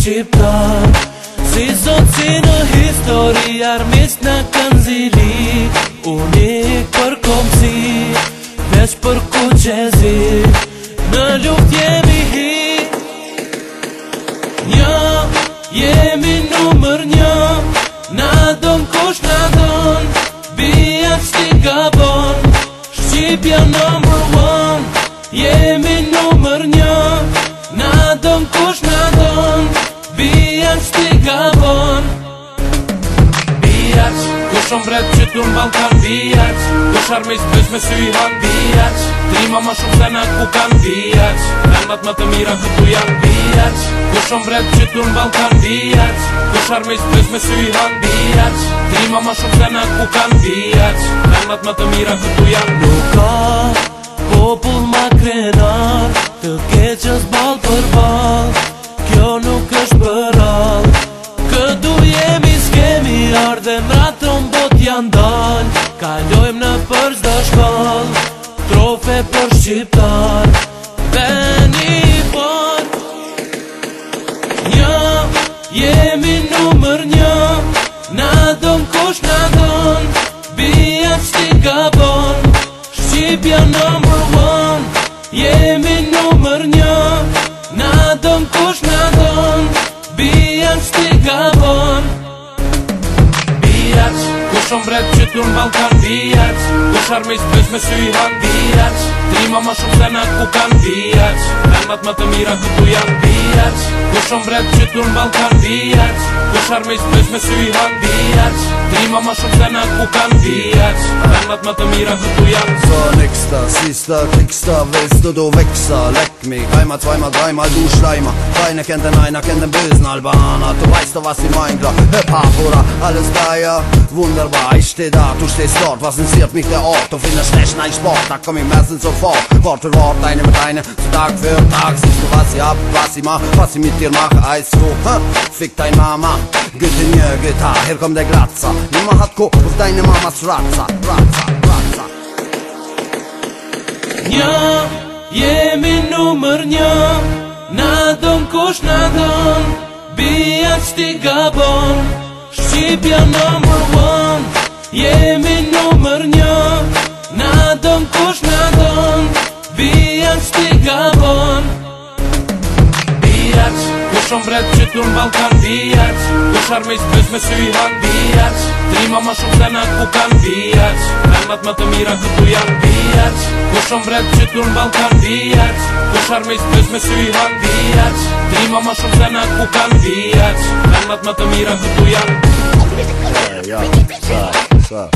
shqiptar. Si sot si në histori armis në kanë zili, unik për komësi, veç për kuqezi, në luft jemi hi. Një, jemi numër një, na don kush na don, bijat shti gabon, Shqipja number one. Jemi numër një, na don kush na don, bijat shti gabon. Bijat, kush ombret që tu në Balkan, bijat, kush armis bësh me sy han, bijat, trima ma shumë se na ku kan, bijat, vendat më të mira këtu janë, bijat, kush ombret që tu në Balkan, bijat, kush armis bësh me sy han, bijat, trima ma shumë se na ku kan, bijat, vendat më të mira këtu janë. Nuk ka popull ma krenar, të keqës bal për bal, kjo nuk është për all. Këtu jemi s'kemi ardhe, mratën bot janë dal, kalojmë në për çdo shkoll, trofe për shqiptar, veni por. Një, jemi numër një, na don kush na don, bijat shti gabon, Shqipja number one. Jemi numër një, na don kush na don, bijat shti gabon. Bijat, kush ombret që tu në Balkan, bijat, kush armis bësh me sy han, bijat, trima ma shumë se na ku kan, bijat, vendat më të mira këtu janë, bijat, kush ombret që tu në Balkan, bijat, kush armis bësh me sy han, bijat, trima ma shumë se na ku kan, bijat, vendat më të mira këtu janë. Så nästa, sista, kriegsta, willst du växa? Leck mich, einmal, zweimal, dreimal, du Schleimer. Deine kennt den einer, kennt den bösen Albaner. Du weißt doch, was ich mein, klar. Hip-Hop oder alles da, ja, wunderbar. Ich steh da, du stehst dort, was interessiert mich der Ort? Du findest schlecht, nein, Sport, da komm ich meistens sofort. Wort für Wort, eine mit eine, so Tag für Tag. Siehst du, was ich hab, was ich mach, was ich mit dir mach. Eis so, fick dein Mama. Güte mir, Gitarre, hier kommt der Glatzer. Niemand hat Kopf auf deine Mamas Ratzer, Ratzer, Ratzer. Një, jemi numër një, na don kush na don, bijat shti gabon, Shqipja number one. Jemi numër një, na don kush na don, bijat shti gabon. Bijat, kush ombret që tu në Balkan, bijat, kush armis bësh me sy han, bijat, trima ma shumë se na ku kan, bijat, vendat më të mira këtu janë, bijat, kush ombret që tu në Balkan, bijat, kush armis bësh me sy han, bijat, trima ma shumë se na ku kan, bijat, vendat më të mira këtu janë. Ja, shit, fuck.